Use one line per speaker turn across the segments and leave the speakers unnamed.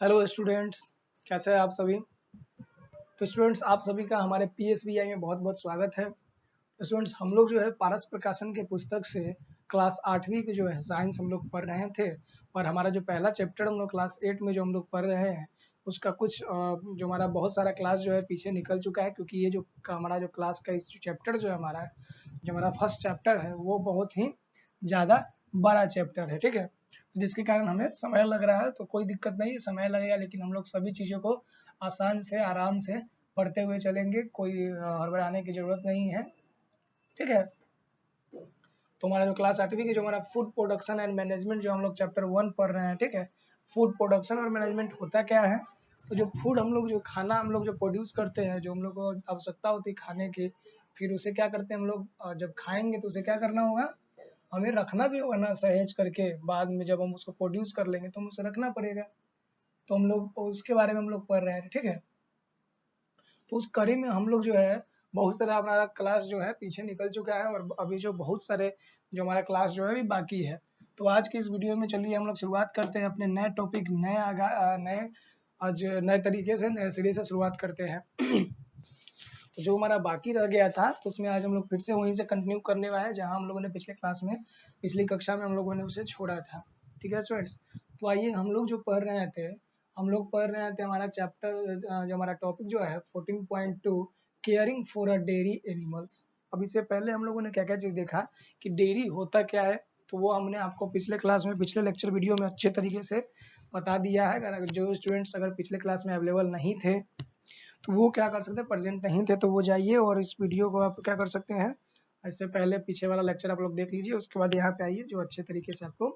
Hello students, कैसे हैं आप सभी। तो स्टूडेंट्स, आप सभी का हमारे PSBI में बहुत बहुत स्वागत है। तो स्टूडेंट्स, हम लोग जो है पारस प्रकाशन के पुस्तक से क्लास 8वीं की जो है साइंस हम लोग पढ़ रहे थे। और हमारा जो पहला चैप्टर हम लोग क्लास 8 में जो हम लोग पढ़ रहे हैं उसका कुछ जो हमारा बहुत सारा क्लास जो है पीछे निकल चुका है, क्योंकि ये जो हमारा जो क्लास का इस चैप्टर जो है हमारा जो हमारा फर्स्ट चैप्टर है वो बहुत ही ज़्यादा बड़ा चैप्टर है, ठीक है। तो जिसके कारण हमें समय लग रहा है, तो कोई दिक्कत नहीं, समय लगेगा लेकिन हम लोग सभी चीज़ों को आसान से आराम से पढ़ते हुए चलेंगे, कोई हड़बड़ाने की ज़रूरत नहीं है, ठीक है। तो हमारा जो क्लास 8वीं की जो हमारा फूड प्रोडक्शन एंड मैनेजमेंट जो हम लोग चैप्टर 1 पढ़ रहे हैं, ठीक है। फूड प्रोडक्शन और मैनेजमेंट होता क्या है? तो जो फूड हम लोग जो खाना हम लोग जो प्रोड्यूस करते हैं, जो हम लोग को आवश्यकता होती है खाने की, फिर उसे क्या करते हैं हम लोग, जब खाएंगे तो उसे क्या करना होगा, हमें रखना भी होगा ना सहेज करके। बाद में जब हम उसको प्रोड्यूस कर लेंगे तो हम उसे रखना पड़ेगा। तो हम लोग उसके बारे में हम लोग पढ़ रहे हैं, ठीक है। तो उस कड़ी में हम लोग जो है बहुत सारा हमारा क्लास जो है पीछे निकल चुका है, और अभी जो बहुत सारे जो हमारा क्लास जो है अभी बाकी है। तो आज की इस वीडियो में चलिए हम लोग शुरुआत करते हैं अपने नए टॉपिक, नए आज नए तरीके से नए सिरे से शुरुआत करते हैं। तो जो हमारा बाकी रह गया था तो उसमें आज हम लोग फिर से वहीं से कंटिन्यू करने वाले हैं जहां हम लोगों ने पिछले क्लास में पिछली कक्षा में हम लोगों ने उसे छोड़ा था, ठीक है स्टूडेंट्स। तो आइए हम लोग जो पढ़ रहे थे, हम लोग पढ़ रहे थे हमारा चैप्टर जो हमारा टॉपिक जो है 14.2 caring for a dairy animals. अब इससे पहले हम लोगों ने क्या क्या चीज़ देखा कि डेयरी होता क्या है, तो वो हमने आपको पिछले क्लास में पिछले लेक्चर वीडियो में अच्छे तरीके से बता दिया है। अगर जो स्टूडेंट्स अगर पिछले क्लास में अवेलेबल नहीं थे तो वो क्या कर सकते हैं, प्रेजेंट नहीं थे तो वो जाइए और इस वीडियो को आप क्या कर सकते हैं, इससे पहले पीछे वाला लेक्चर आप लोग देख लीजिए, उसके बाद यहाँ पे आइए जो अच्छे तरीके से आपको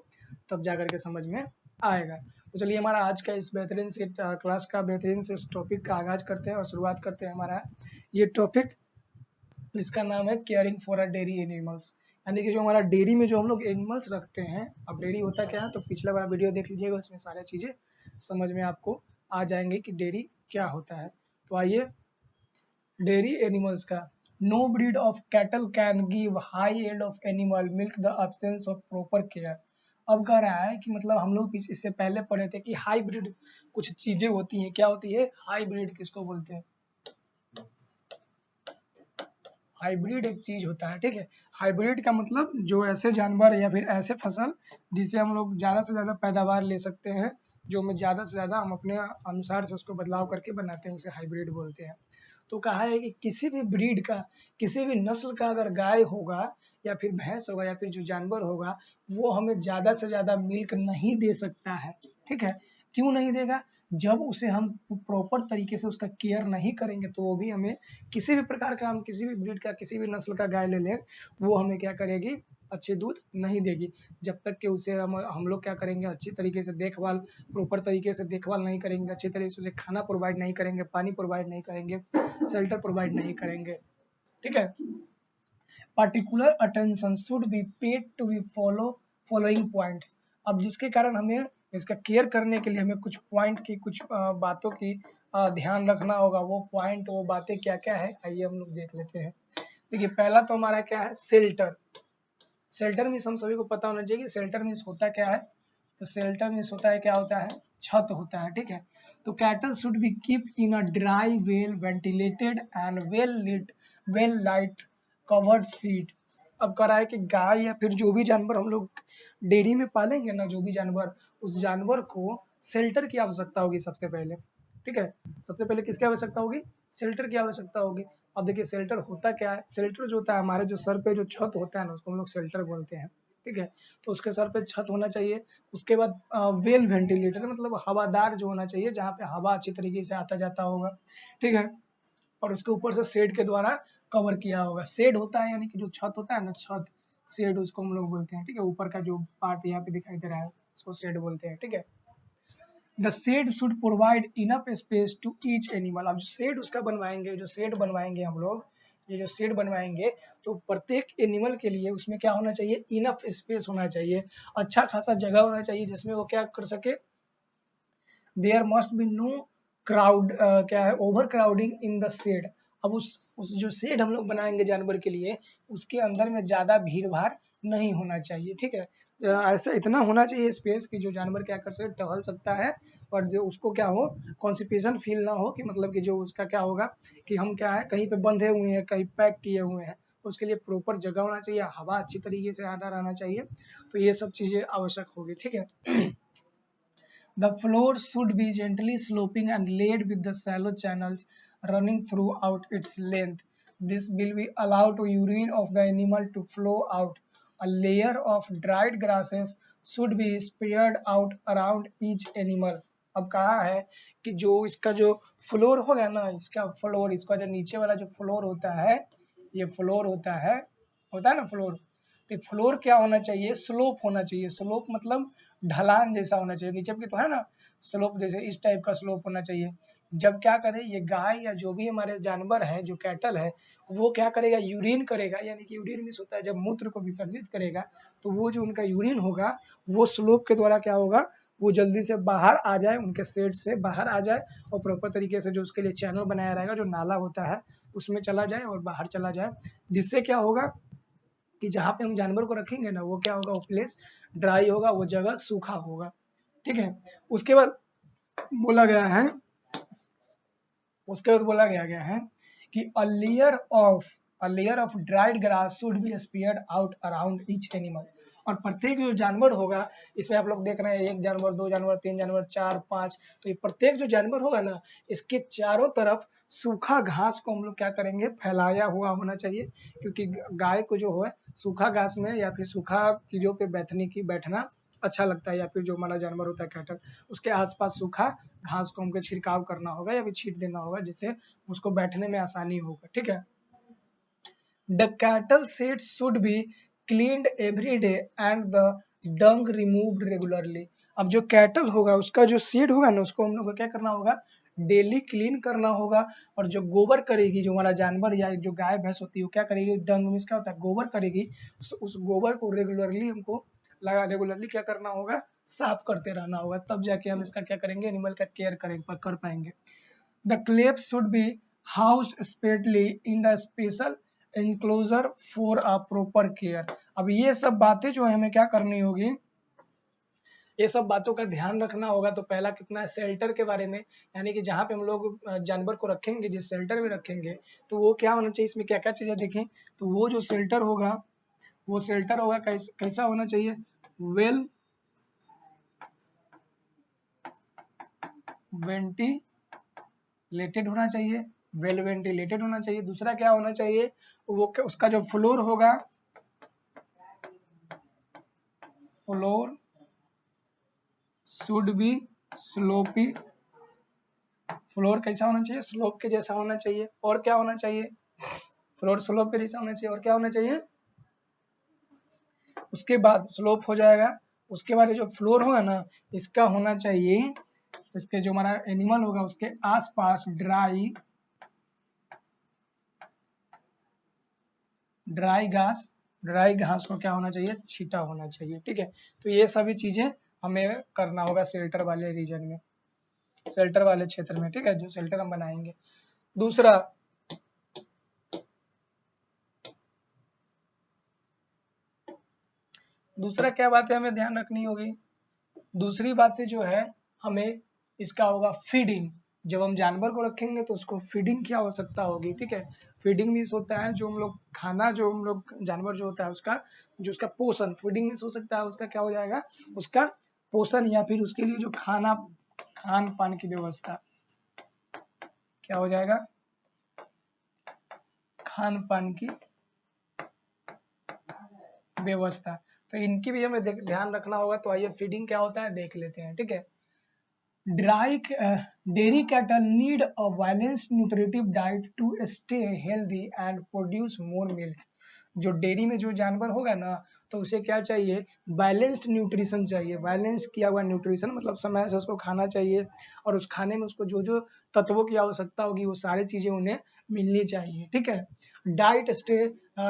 तब जा करके समझ में आएगा। तो चलिए हमारा आज का इस बेहतरीन से क्लास का बेहतरीन से इस टॉपिक का आगाज करते हैं और शुरुआत करते हैं हमारा ये टॉपिक, जिसका नाम है caring for a dairy animals. यानी कि जो हमारा डेयरी में जो हम लोग एनिमल्स रखते हैं। अब डेयरी होता क्या है, तो पिछला वाला वीडियो देख लीजिएगा, उसमें सारी चीज़ें समझ में आपको आ जाएंगे कि डेयरी क्या होता है। तो आइए, डेयरी एनिमल्स का, no breed of cattle can give high end of animal milk the absence of proper care. अब कह रहा है कि मतलब हम लोग इससे पहले पढ़े थे कि हाइब्रिड कुछ चीजें होती हैं। क्या होती है हाइब्रिड, किसको बोलते हैं? हाइब्रिड एक चीज होता है, ठीक है। हाइब्रिड का मतलब जो ऐसे जानवर या फिर ऐसे फसल जिसे हम लोग ज़्यादा से ज़्यादा पैदावार ले सकते हैं, जो में ज़्यादा से ज़्यादा हम अपने अनुसार से उसको बदलाव करके बनाते हैं, उसे हाइब्रिड बोलते हैं। तो कहा है कि किसी भी ब्रीड का, किसी भी नस्ल का अगर गाय होगा या फिर भैंस होगा या फिर जो जानवर होगा, वो हमें ज़्यादा से ज़्यादा मिल्क नहीं दे सकता है, ठीक है। क्यों नहीं देगा? जब उसे हम प्रॉपर तरीके से उसका केयर नहीं करेंगे तो वो भी हमें किसी भी प्रकार का, हम किसी भी ब्रीड का किसी भी नस्ल का गाय ले लें, वो हमें क्या करेगी, अच्छे दूध नहीं देगी। जब तक कि उसे हम लोग क्या करेंगे, अच्छी तरीके से देखभाल, प्रॉपर तरीके से देखभाल नहीं करेंगे, अच्छी तरीके से उसे खाना प्रोवाइड नहीं करेंगे, पानी प्रोवाइड नहीं करेंगे, शेल्टर प्रोवाइड नहीं करेंगे, ठीक है। Particular attention should be paid to be following points. अब जिसके कारण हमें इसका केयर करने के लिए हमें कुछ पॉइंट की, कुछ बातों की ध्यान रखना होगा। वो पॉइंट, वो बातें क्या क्या है, आइए हम लोग देख लेते हैं। देखिए, पहला तो हमारा क्या है, शेल्टर। शेल्टर मीन्स हम सभी को पता होना चाहिए कि शेल्टर मीन्स होता क्या है। तो शेल्टर मीन्स होता है, क्या होता है, छत होता है, ठीक है। तो cattle should be keep in a dry, well ventilated and well light covered seat. अब कह रहा है कि गाय या फिर जो भी जानवर हम लोग डेयरी में पालेंगे ना, जो भी जानवर, उस जानवर को शेल्टर की आवश्यकता होगी सबसे पहले, ठीक है। सबसे पहले किसकी आवश्यकता होगी? शेल्टर की आवश्यकता होगी। अब देखिए शेल्टर होता क्या है, शेल्टर जो होता है हमारे जो सर पे जो छत होता है ना, उसको हम लोग शेल्टर बोलते हैं, ठीक है। तो उसके सर पे छत होना चाहिए। उसके बाद वेल वेंटिलेटर मतलब हवादार जो होना चाहिए, जहाँ पे हवा अच्छी तरीके से आता जाता होगा, ठीक है। और उसके ऊपर से शेड के द्वारा कवर किया होगा। शेड होता है यानी कि जो छत होता है ना, छत, शेड उसको हम लोग बोलते हैं, ठीक है। ऊपर का जो पार्ट यहाँ पे दिखाई दे रहा है उसको शेड बोलते हैं, ठीक है। The shed should provide enough space to each animal. अब जो शेड उसका बनवाएंगे, जो शेड बनवाएंगे हम लोग, ये जो शेड बनवाएंगे तो प्रत्येक एनिमल के लिए उसमें क्या होना चाहिए, इनफ स्पेस होना चाहिए, अच्छा खासा जगह होना चाहिए जिसमें वो क्या कर सके, there must be no crowd, क्या है, overcrowding in the shed. अब उस जो शेड हम लोग बनाएंगे जानवर के लिए, उसके अंदर में ज़्यादा भीड़ भाड़ नहीं होना चाहिए, ठीक है। ऐसा इतना होना चाहिए स्पेस कि जो जानवर क्या कर सके, टहल सकता है, और जो उसको क्या हो, कॉन्स्टिपेशन फील ना हो, कि मतलब कि जो उसका क्या होगा कि हम क्या है कहीं पे बंधे हुए हैं, कहीं पैक किए हुए हैं। उसके लिए प्रॉपर जगह होना चाहिए, हवा अच्छी तरीके से आना रहना चाहिए। तो ये सब चीज़ें आवश्यक होगी, ठीक है। The floor should be gently sloping and laid with the shallow channels running throughout its length. This will be allowed to urine of the animal to flow out. A layer of dried grasses should be spread out around each animal. अब कहा है कि जो इसका जो floor होगा ना, इसका फ्लोर, इसका जो नीचे वाला जो फ्लोर होता है, ये फ्लोर होता है ना फ्लोर। तो फ्लोर क्या होना चाहिए, स्लोप होना चाहिए। स्लोप मतलब ढलान जैसा होना चाहिए, नीचे की तो है ना स्लोप, जैसे इस टाइप का स्लोप होना चाहिए। जब क्या करे ये गाय या जो भी हमारे जानवर है, जो कैटल है, वो क्या करेगा, यूरिन करेगा, यानी कि यूरिन मिस होता है जब मूत्र को विसर्जित करेगा, तो वो जो उनका यूरिन होगा वो स्लोप के द्वारा क्या होगा, वो जल्दी से बाहर आ जाए, उनके सेट से बाहर आ जाए, और प्रॉपर तरीके से जो उसके लिए चैनल बनाया रहेगा, जो नाला होता है उसमें चला जाए और बाहर चला जाए। जिससे क्या होगा कि जहाँ पे हम जानवर को रखेंगे ना, वो क्या होगा, वो प्लेस ड्राई होगा, वो जगह सूखा होगा, ठीक है। उसके बाद बोला गया है गया है कि a layer of dried grass should be spread out around each animal। और प्रत्येक जो जानवर होगा, इसमें आप लोग देख रहे हैं 1 जानवर, 2 जानवर, 3 जानवर, 4, 5, तो ये प्रत्येक जो जानवर होगा ना, इसके चारों तरफ सूखा घास को हम लोग क्या करेंगे, फैलाया हुआ होना चाहिए। क्योंकि गाय को जो है सूखा घास में या फिर सूखा चीजों पे बैठना अच्छा लगता है, या फिर जो हमारा जानवर होता है कैटल, उसके आसपास सूखा घास को हमको छिड़काव करना होगा या फिर छीट देना होगा, जिससे उसको बैठने में आसानी होगा, ठीक है। The cattle sheds should be cleaned every day and the Dang removed regularly. अब जो कैटल होगा उसका जो शेड होगा ना, उसको हम लोग को क्या करना होगा, डेली क्लीन करना होगा। और जो गोबर करेगी, जो हमारा जानवर या जो गाय भैंस होती है, वो क्या करेगी, डंग मीन्स क्या होता है, गोबर करेगी, उस गोबर को रेगुलरली हमको रेगुलरली क्या करना होगा, साफ करते रहना होगा, तब जाके हम इसका क्या करेंगे, एनिमल का केयर कर पाएंगे। The calves should be housed separately in the special enclosure for a proper care. अब ये सब बातें जो है हमें क्या करनी होगी, ये सब बातों का ध्यान रखना होगा। तो पहला कितना है, शेल्टर के बारे में, यानी कि जहाँ पे हम लोग जानवर को रखेंगे, जिस शेल्टर में रखेंगे, तो वो क्या होना चाहिए, इसमें क्या क्या चीजें देखें। तो वो जो शेल्टर होगा, वो शेल्टर होगा कैसा होना चाहिए, वेल वेंटिलेटेड होना चाहिए, वेल वेंटिलेटेड होना चाहिए। दूसरा क्या होना चाहिए, वो उसका जो फ्लोर होगा, floor should be sloppy. Floor कैसा होना चाहिए, स्लोप के जैसा होना चाहिए। और क्या होना चाहिए, फ्लोर स्लोप के जैसा होना चाहिए। और क्या होना चाहिए, उसके बाद स्लोप हो जाएगा, उसके बाद जो फ्लोर होगा ना, इसका होना चाहिए, इसके जो हमारा एनिमल होगा उसके आसपास ड्राई घास को क्या होना चाहिए, छीटा होना चाहिए, ठीक है। तो ये सभी चीजें हमें करना होगा शेल्टर वाले रीजन में, शेल्टर वाले क्षेत्र में, ठीक है, जो शेल्टर हम बनाएंगे। दूसरा क्या बात है हमें ध्यान रखनी होगी, दूसरी बातें जो है हमें इसका होगा फीडिंग। जब हम जानवर को रखेंगे तो उसको फीडिंग की आवश्यकता होगी, ठीक है। फीडिंग मीन्स होता है जो हम लोग खाना, जो हम लोग जानवर जो होता है उसका जो उसका पोषण, फीडिंग मीन्स हो सकता है उसका क्या हो जाएगा, उसका पोषण, या फिर उसके लिए जो खान पान की व्यवस्था, क्या हो जाएगा, खान पान की व्यवस्था। तो इनकी भी हमें ध्यान रखना होगा। तो आइए फीडिंग क्या होता है देख लेते हैं, ठीक है। Dairy cattle need a balanced nutritive diet to stay healthy and produce more milk। जो डेयरी में जो जानवर होगा ना, तो उसे क्या चाहिए, बैलेंस्ड न्यूट्रिशन चाहिए। बैलेंस किया हुआ न्यूट्रिशन मतलब समय से उसको खाना चाहिए, और उस खाने में उसको जो जो तत्वों की आवश्यकता होगी वो सारी चीजें उन्हें मिलनी चाहिए, ठीक है। Diet stay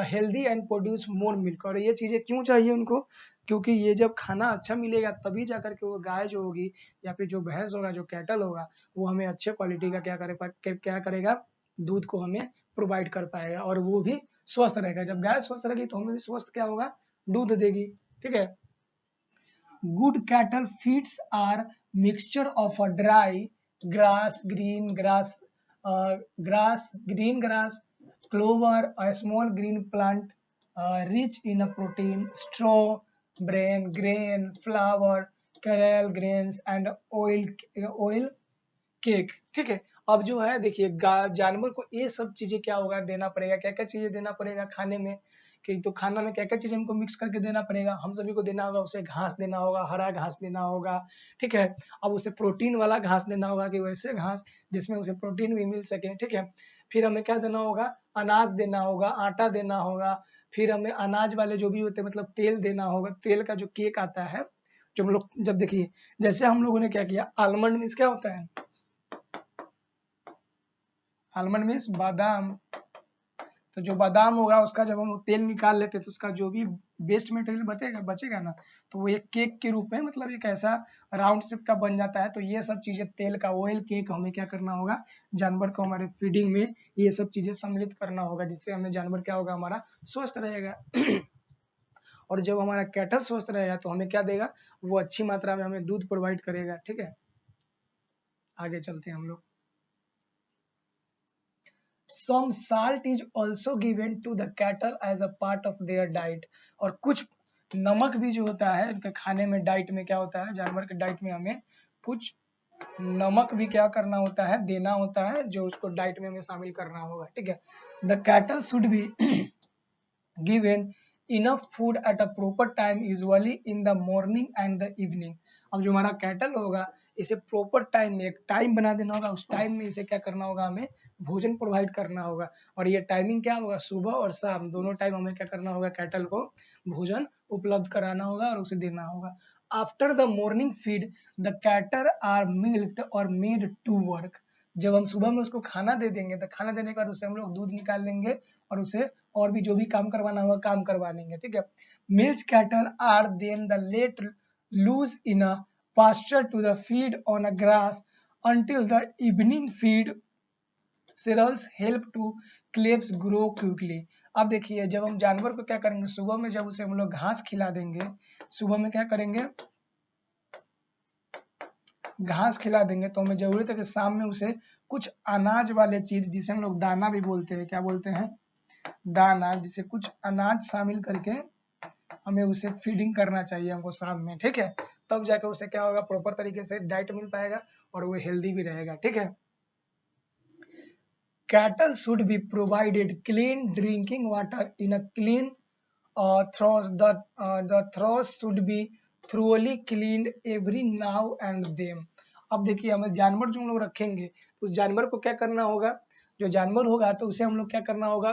healthy and produce more milk. और ये चीजें क्यों चाहिए उनको, क्योंकि ये जब खाना अच्छा मिलेगा तभी जाकर के वो गाय जो होगी या फिर जो भैंस होगा, जो कैटल होगा, वो हमें अच्छे क्वालिटी का क्या करेगा, दूध को हमें प्रोवाइड कर पाएगा, और वो भी स्वस्थ रहेगा। जब गाय स्वस्थ रहेगी तो हमें भी स्वस्थ क्या होगा, दूध देगी, ठीक है। Good cattle feeds are mixture of a dry grass, green grass, clover, a small green plant, rich in a protein, straw, grain, flour, cereal grains, and oil cake. ठीक है, अब जो है देखिए जानवर को ये सब चीजें क्या होगा देना पड़ेगा, क्या क्या चीजें देना पड़ेगा खाने में, कि तो खाना में क्या क्या चीजें हमको मिक्स करके देना पड़ेगा, हम सभी को देना होगा, उसे घास देना होगा, हरा घास देना होगा। ठीक है, अब उसे प्रोटीन वाला घास देना होगा कि वैसे घास जिसमें उसे प्रोटीन भी मिल सके। ठीक है, फिर हमें क्या देना होगा, अनाज देना होगा, आटा देना होगा, फिर हमें अनाज वाले जो भी होते हैं मतलब तेल देना होगा, तेल का जो केक आता है, जो हम लोग जब देखिए जैसे हम लोगों ने क्या किया, आलमंड मीन्स क्या होता है, आलमंड मीन्स बादाम, तो जो बादाम होगा उसका जब हम तेल निकाल लेते हैं तो उसका जो भी वेस्ट मटेरियल बचेगा ना, तो वो एक केक के रूप में मतलब एक ऐसा राउंड शेप का बन जाता है। तो ये सब चीजें तेल का ऑयल केक हमें क्या करना होगा, जानवर को हमारे फीडिंग में ये सब चीजें सम्मिलित करना होगा, जिससे हमें जानवर क्या होगा, हमारा स्वस्थ रहेगा। और जब हमारा कैटल स्वस्थ रहेगा तो हमें क्या देगा, वो अच्छी मात्रा में हमें दूध प्रोवाइड करेगा। ठीक है, आगे चलते हैं हम लोग। Some salt is also given to the cattle as a part of their diet, और कुछ नमक भी जो होता है उनके खाने में, डाइट में क्या होता है, जानवर के डाइट में हमें कुछ नमक भी क्या करना होता है, देना होता है, जो उसको डाइट में हमें शामिल करना होगा। ठीक है, the cattle should be given enough food at a proper time, usually in the morning and the evening। अब जो हमारा कैटल होगा इसे प्रॉपर टाइम में, एक टाइम बना देना होगा, उस टाइम में इसे क्या करना होगा, हमें भोजन प्रोवाइड करना होगा। और ये टाइमिंग क्या होगा, सुबह और शाम दोनों टाइम हमें क्या करना होगा, कैटल को भोजन उपलब्ध कराना होगा और उसे देना होगा। After the morning feed the cattle are milked और मेड टू वर्क। जब हम सुबह में उसको खाना दे देंगे तो खाना देने के बाद उससे हम लोग दूध निकाल लेंगे और उसे और भी जो भी काम करवाना होगा काम करवा लेंगे। ठीक है, milk cattle are then the let loose in a pasture to the feed on a grass until the evening feed cereals help to clips grow quickly। अब देखिए जब हम जानवर को क्या करेंगे, सुबह में जब उसे हम लोग घास खिला देंगे, सुबह में क्या करेंगे, घास खिला देंगे, तो हमें जरूरत है कि शाम में उसे कुछ अनाज वाले चीज, जिसे हम लोग दाना भी बोलते हैं, क्या बोलते हैं, दाना, जिसे कुछ अनाज शामिल करके हमें उसे फीडिंग करना चाहिए हमको शाम में। ठीक है, तब जाकर उसे क्या होगा, प्रॉपर तरीके से डाइट मिल पाएगा और वो हेल्दी भी रहेगा। ठीक है, cattle should be provided clean drinking water in a clean throws the throws should be thoroughly cleaned every now and then। अब देखिए हमें जानवर जो हम लोग रखेंगे तो उस जानवर को क्या करना होगा, जो जानवर होगा तो उसे हम लोग क्या करना होगा,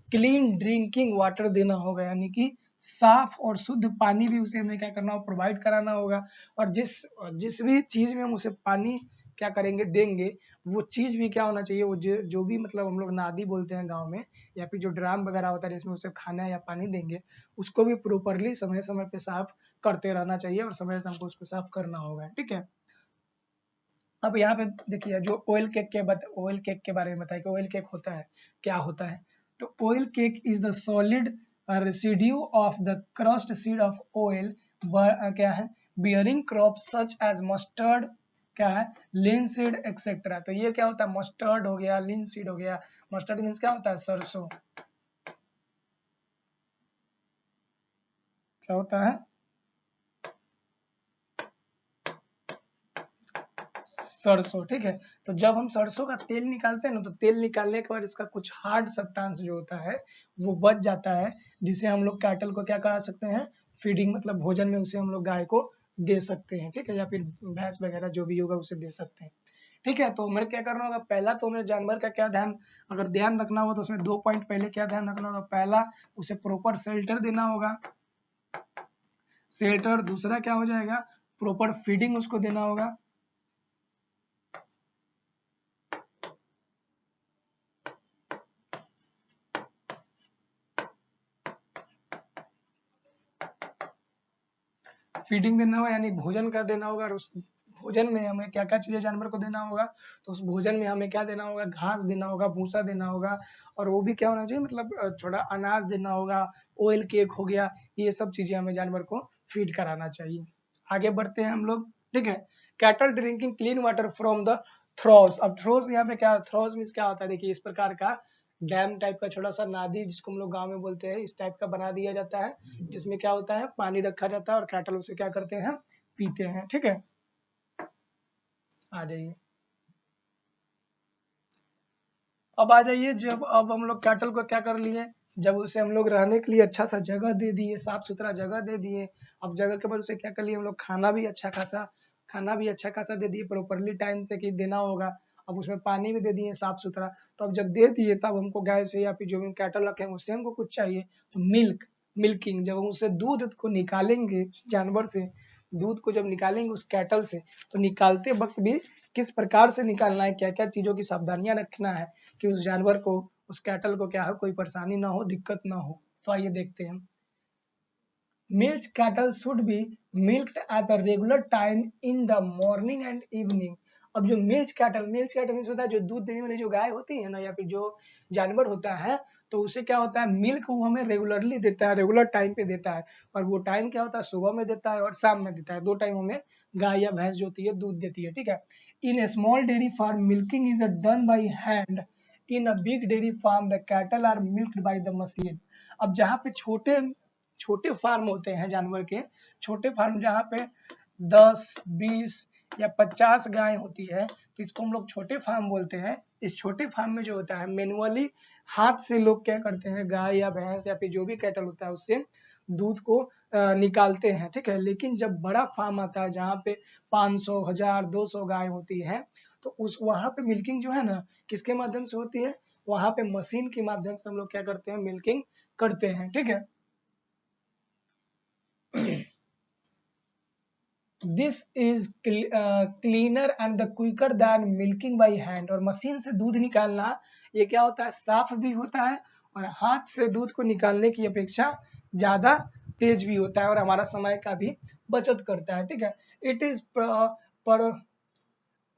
क्लीन ड्रिंकिंग वाटर देना होगा, यानी कि साफ और शुद्ध पानी भी उसे हमें क्या करना होगा, प्रोवाइड कराना होगा। और जिस भी चीज में हम उसे पानी क्या करेंगे, देंगे, वो चीज भी क्या होना चाहिए, वो जो भी मतलब हम लोग नादी बोलते हैं गांव में, या फिर जो ड्राम वगैरह होता है जिसमें उसे खाना या पानी देंगे, उसको भी प्रॉपरली समय समय पे साफ करते रहना चाहिए और समय से हमको उसको साफ करना होगा। ठीक है, अब यहाँ पे देखिए जो ऑयल केक के बारे में बताया कि ऑयल केक होता है, क्या होता है, तो oil cake is the solid residue of the crust seed of oil, क्या है, bearing crop such as mustard, क्या है, लिनसीड एक्सेट्रा। तो ये क्या होता है, मस्टर्ड हो गया, लिनसीड हो गया। मस्टर्ड मीन्स क्या होता है, सरसों, क्या होता है, सरसों। ठीक है, तो जब हम सरसों का तेल निकालते हैं ना, तो तेल निकालने के बाद इसका कुछ हार्ड सब्सटेंस जो होता है वो बच जाता है, जिसे हम लोग कैटल को क्या करा सकते हैं, फीडिंग मतलब भोजन में उसे हम लोग गाय को दे सकते हैं। ठीक है, या फिर भैंस वगैरह जो भी होगा उसे दे सकते हैं। ठीक है, तो हमें क्या करना होगा, पहला तो हमें जानवर का क्या ध्यान, अगर ध्यान रखना हो तो उसमें 2 पॉइंट पहले क्या ध्यान रखना होगा, पहला उसे प्रॉपर शेल्टर देना होगा, शेल्टर। दूसरा क्या हो जाएगा, प्रॉपर फीडिंग उसको देना होगा। फीडिंग देना होगा यानी भोजन का देना होगा, और उस भोजन में हमें क्या क्या चीजें जानवर को देना होगा, तो उस भोजन में हमें क्या देना होगा, घास देना होगा, भूसा देना होगा, और वो भी क्या होना चाहिए, मतलब थोड़ा अनाज देना होगा, ऑयल केक हो गया, ये सब चीजें हमें जानवर को फीड कराना चाहिए। आगे बढ़ते हैं हम लोग, ठीक है। Cattle drinking clean water from the throws. अब थ्रोस यहाँ पे क्या, थ्रोस मीन्स क्या होता है, देखिए इस प्रकार का डैम टाइप का छोटा सा नादी, जिसको हम लोग गांव में बोलते हैं, इस टाइप का बना दिया जाता है, जिसमें क्या होता है, पानी रखा जाता है और कैटल उसे क्या करते हैं, पीते हैं, ठीक है। आ जाइए, अब आ जाइए, जब अब हम लोग कैटल को क्या कर लिए, जब उसे हम लोग रहने के लिए अच्छा सा जगह दे दिए, साफ सुथरा जगह दे दिए, अब जगह के बाद उसे क्या कर लिए हम लोग, खाना भी अच्छा खासा दे दिए, प्रॉपरली टाइम से कि देना होगा। अब उसमें पानी भी दे दिए साफ सुथरा। तो अब जब दे दिए तब हमको गाय से या फिर जो भी कैटल रखे हैं उससे हमको कुछ चाहिए, तो मिल्किंग, जब हम उससे दूध को निकालेंगे जानवर से, दूध को जब निकालेंगे उस कैटल से, तो निकालते वक्त भी किस प्रकार से निकालना है, क्या क्या चीजों की सावधानियां रखना है कि उस जानवर को, उस कैटल को क्या हो, कोई परेशानी ना हो, दिक्कत ना हो। तो आइए देखते हैं। Milk cattle should be milked at a regular time in the morning and evening. अब जो मिल्क कैटल मीन्स होता है जो दूध देने वाली जो गाय होती है ना, या फिर जो जानवर होता है, तो उसे क्या होता है, मिल्क वो हमें रेगुलरली देता है, रेगुलर टाइम पे देता है। और वो टाइम क्या होता है, सुबह में देता है और शाम में देता है, 2 टाइम हमें गाय या भैंस जो होती है दूध देती है, ठीक है। In a small dairy farm milking is done by hand. In a big dairy farm the cattle are milked by the machine. अब जहाँ पे छोटे छोटे फार्म होते हैं जानवर के, छोटे फार्म जहाँ पे 10, 20 या 50 गाय होती है, तो इसको हम लोग छोटे फार्म बोलते हैं। इस छोटे फार्म में जो होता है, मैनुअली हाथ से लोग क्या करते हैं, गाय या भैंस या फिर जो भी कैटल होता है उससे दूध को निकालते हैं, ठीक है। लेकिन जब बड़ा फार्म आता है जहाँ पे 500, 1000, 200 गाय होती है, तो उस वहां पे मिल्किंग जो है ना, किसके माध्यम से होती है, वहां पे मशीन के माध्यम से हम लोग क्या करते हैं, मिल्किंग करते हैं, ठीक है। This is cleaner and the quicker than milking by hand. और मशीन से दूध निकालना ये क्या होता है, साफ भी होता है और हाथ से दूध को निकालने की अपेक्षा ज्यादा तेज भी होता है और हमारा समय का भी बचत करता है, ठीक है। इट इज पर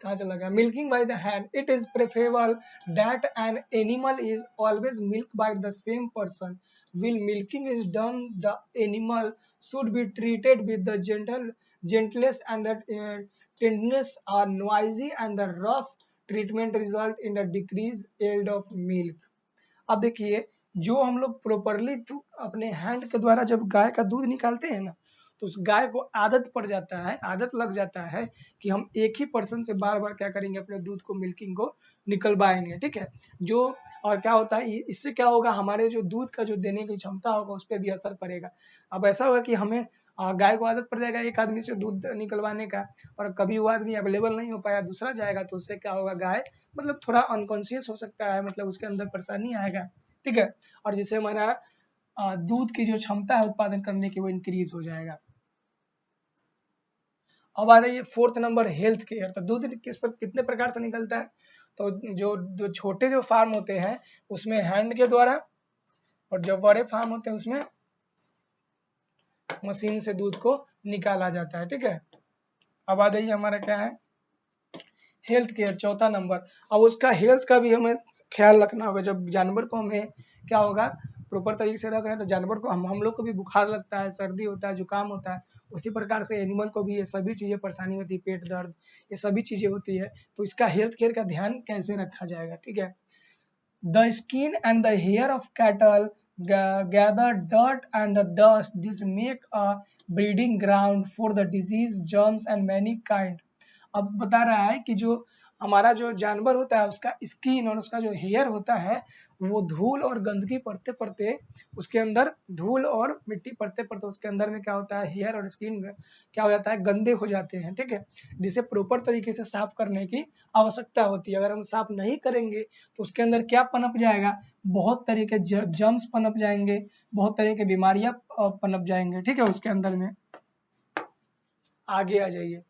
कहाँ चला गया, milking by the hand, it is preferable that an animal is always milk by the same person. Will milking is done the animal should be treated with the gentleness and the tenderness are noisy and the rough treatment result in the decreased yield of milk। अब देखिए, जो हम लोग properly अपने hand के द्वारा जब गाय का दूध निकालते हैं ना, तो उस गाय को आदत पड़ जाता है, आदत लग जाता है कि हम एक ही पर्सन से बार बार क्या करेंगे, अपने दूध को, मिल्किंग को निकलवाएंगे, ठीक है। जो और क्या होता है, इससे क्या होगा, हमारे जो दूध का जो देने की क्षमता होगा उस पर भी असर पड़ेगा। अब ऐसा होगा कि हमें गाय को आदत पड़ जाएगा एक आदमी से दूध निकलवाने का, और कभी वो आदमी अवेलेबल नहीं हो पाया, दूसरा जाएगा, तो उससे क्या होगा, गाय मतलब थोड़ा अनकॉन्शियस हो सकता है, मतलब उसके अंदर परेशानी आएगा, ठीक है। और जिससे हमारा दूध की जो क्षमता है उत्पादन करने की वो इंक्रीज हो जाएगा। अब आ रही है 4th नंबर, हेल्थ केयर। तो दूध कितने प्रकार से निकलता है, तो जो छोटे जो फार्म होते हैं उसमें हैंड के द्वारा, और जो बड़े फार्म होते हैं उसमें मशीन से दूध को निकाला जाता है, ठीक है। अब आ जाइए, हमारा क्या है, हेल्थ केयर, 4था नंबर। अब उसका हेल्थ का भी हमें ख्याल रखना होगा। जब जानवर को हमें क्या होगा, प्रॉपर तरीके से रख रहे हैं, तो जानवर को हम लोग को भी बुखार लगता है, सर्दी होता है, जुकाम होता है, उसी प्रकार से एनिमल को भी ये सभी चीज़ें परेशानी होती है, पेट दर्द, ये सभी चीज़ें होती है। तो इसका हेल्थ केयर का ध्यान कैसे रखा जाएगा, ठीक है। The skin and the hair of cattle gather dirt and the dust. This make a breeding ground for the disease, germs and many kind। अब बता रहा है कि जो हमारा जो जानवर होता है उसका स्किन और उसका जो हेयर होता है, वो धूल और गंदगी पड़ते पड़ते उसके अंदर, धूल और मिट्टी पड़ते पड़ते उसके अंदर में क्या होता है, हेयर और स्किन क्या हो जाता है, गंदे हो जाते हैं, ठीक है। जिसे प्रॉपर तरीके से साफ करने की आवश्यकता होती है। अगर हम साफ नहीं करेंगे तो उसके अंदर क्या पनप जाएगा, बहुत तरह के जर्म्स पनप जाएंगे, बहुत तरह की बीमारियां पनप जाएंगे, ठीक है, उसके अंदर में। आगे आ जाइए।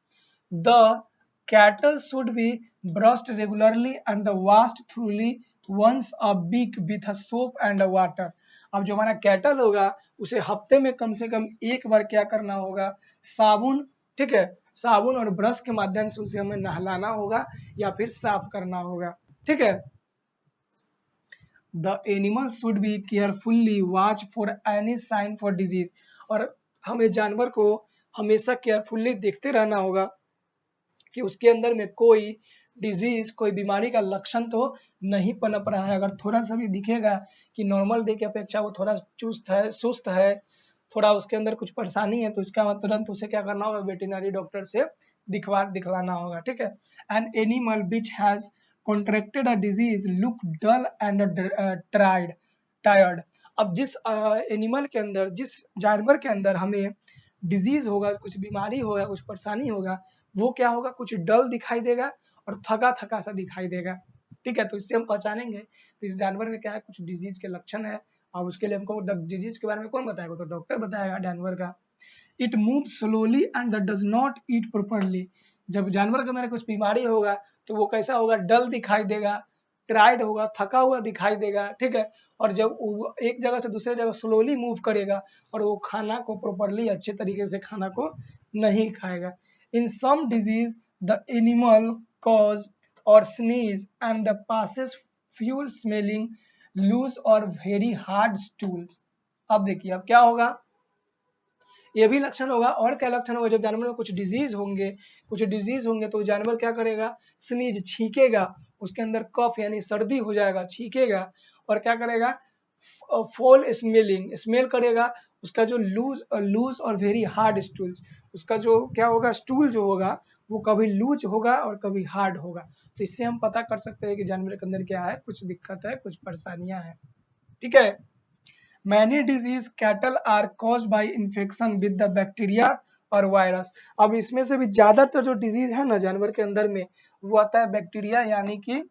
The cattle should be brushed regularly and washed thoroughly once a week with a soap and water। अब जो हमारा कैटल होगा उसे हफ्ते में कम से कम एक बार क्या करना होगा, साबुन, ठीक है, साबुन और ब्रश के माध्यम से उसे हमें नहलाना होगा या फिर साफ करना होगा, ठीक है। The animal should be carefully watch for any sign for disease. और हमें जानवर को हमेशा केयरफुली देखते रहना होगा कि उसके अंदर में कोई डिजीज, कोई बीमारी का लक्षण तो नहीं पनप रहा है। अगर थोड़ा सा भी दिखेगा कि नॉर्मल डे की अपेक्षा वो थोड़ा चुस्त है, सुस्त है, थोड़ा उसके अंदर कुछ परेशानी है, तो इसका तुरंत उसे क्या करना होगा, वेटरनरी डॉक्टर से दिखलाना होगा, ठीक है। An animal which has contracted a disease look dull and tired. अब जिस एनिमल के अंदर, जिस जानवर के अंदर हमें डिजीज होगा, कुछ बीमारी होगा, कुछ परेशानी होगा, वो क्या होगा, कुछ डल दिखाई देगा और थका थका सा दिखाई देगा, ठीक है। तो इससे हम पहचानेंगे तो इस जानवर में क्या है, कुछ डिजीज के लक्षण है। और उसके लिए हमको डिजीज के बारे में कौन बताएगा, तो डॉक्टर बताएगा जानवर का। It move slowly and does not eat properly. जब जानवर के अंदर कुछ बीमारी होगा तो वो कैसा होगा, डल दिखाई देगा, टायर्ड होगा, थका हुआ दिखाई देगा, ठीक है। और जब वो एक जगह से दूसरे जगह स्लोली मूव करेगा और वो खाना को प्रॉपरली, अच्छे तरीके से खाना को नहीं खाएगा। In some disease the animal cause or sneeze and the passes fuel smelling loose or very hard stools। अब देखिए अब क्या होगा, ये भी लक्षण होगा। और क्या लक्षण होगा, जब जानवर में कुछ डिजीज होंगे तो जानवर क्या करेगा, स्नीज, छींकेगा, उसके अंदर कफ यानी सर्दी हो जाएगा, छींकेगा। और क्या करेगा, फोल स्मेलिंग, स्मेल करेगा, उसका जो लूज और वेरी हार्ड स्टूल्स, उसका जो क्या होगा, स्टूल जो होगा वो कभी लूज होगा और कभी हार्ड होगा। तो इससे हम पता कर सकते हैं कि जानवर के अंदर क्या है, कुछ दिक्कत है, कुछ परेशानियां हैं, ठीक है। Many disease cattle are caused by infection with the bacteria और वायरस। अब इसमें से भी ज्यादातर जो डिजीज है ना जानवर के अंदर में, वो आता है बैक्टीरिया यानी कि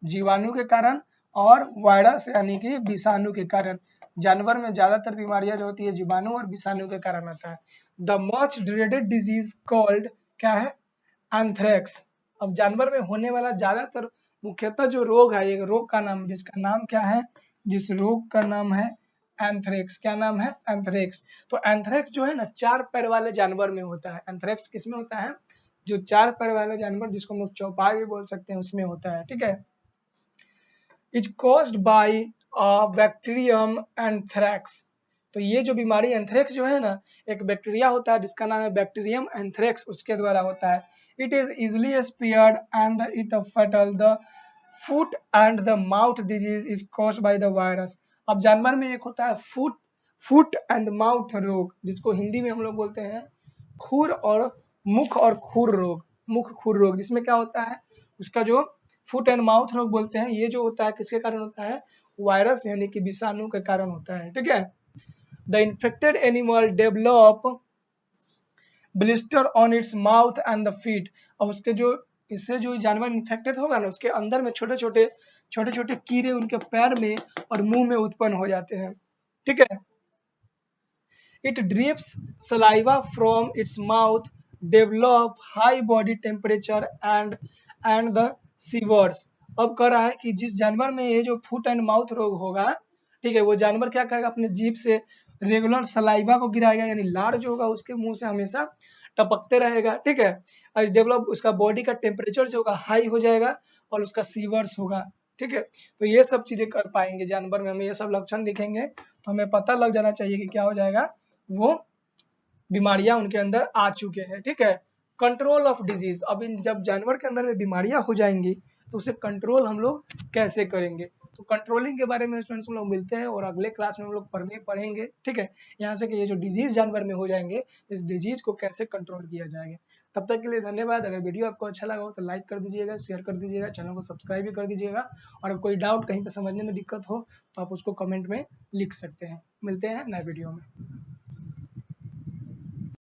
जीवाणु के कारण, और वायरस यानी कि विषाणु के कारण। जानवर में ज्यादातर बीमारियां जो होती है जीवाणु और विषाणु के कारण आता है। The much dreaded disease called क्या है, एंथ्रेक्स। अब जानवर में होने वाला ज्यादातर मुख्यतः जो रोग है, एक रोग का नाम, जिसका नाम क्या है, जिस रोग का नाम है एंथ्रेक्स। क्या नाम है, एंथ्रेक्स। तो एंथ्रेक्स जो है ना 4 पैर वाले जानवर में होता है। एंथ्रेक्स किस में होता है, जो 4 पैर वाले जानवर, जिसको हम लोग चौपाई भी बोल सकते हैं, उसमें होता है, ठीक है। Is caused by bacterium anthrax. तो ये जो बीमारी एंथ्रेक्स जो है ना, एक बैक्टीरिया होता है जिसका नाम है बैक्टीरियम एंथ्रेक्स, उसके द्वारा होता है। It is easily spread and it fatal. The foot and the mouth disease is caused by the virus. अब जानवर में एक होता है फुट एंड माउथ रोग, जिसको हिंदी में हम लोग बोलते हैं खुर और मुख और खुर रोग, मुख खुर रोग, जिसमें क्या होता है, उसका जो फुट एंड माउथ रोग बोलते हैं, ये जो होता है किसके कारण होता है, वायरस यानी कि विषाणु के कारण होता है, ठीक है। The infected animal develop blister on its mouth and the feet. और उसके जो, इससे जो जानवर इन्फेक्टेड होगा ना, उसके अंदर में छोटे छोटे कीड़े उनके पैर में और मुंह में उत्पन्न हो जाते हैं, ठीक है। It drips saliva from its mouth, develop high body temperature and the sewers. अब कह रहा है कि जिस जानवर में ये जो फुट एंड माउथ रोग होगा, ठीक है, वो जानवर क्या करेगा, अपने जीभ से रेगुलर सलाइवा को गिराएगा, यानी लार जो होगा उसके मुंह से हमेशा टपकते रहेगा, ठीक है। और डेवलप, उसका बॉडी का टेम्परेचर जो होगा हाई हो जाएगा और उसका सीवर्स होगा, ठीक है। तो ये सब चीजें कर पाएंगे जानवर में, हमें ये सब लक्षण दिखेंगे तो हमें पता लग जाना चाहिए कि क्या हो जाएगा, वो बीमारियां उनके अंदर आ चुके हैं, ठीक है। Control of disease. अब इन जब जानवर के अंदर में बीमारियां हो जाएंगी तो उसे कंट्रोल हम लोग कैसे करेंगे, तो कंट्रोलिंग के बारे में स्टूडेंट्स हम लोग मिलते हैं और अगले क्लास में हम लोग पढ़ेंगे, ठीक है। यहाँ से कि ये जो डिजीज जानवर में हो जाएंगे, इस डिजीज को कैसे कंट्रोल किया जाएगा। तब तक के लिए धन्यवाद। अगर वीडियो आपको अच्छा लगा हो तो लाइक कर दीजिएगा, शेयर कर दीजिएगा, चैनल को सब्सक्राइब भी कर दीजिएगा। और कोई डाउट, कहीं पे समझने में दिक्कत हो तो आप उसको कमेंट में लिख सकते हैं। मिलते हैं नए वीडियो में।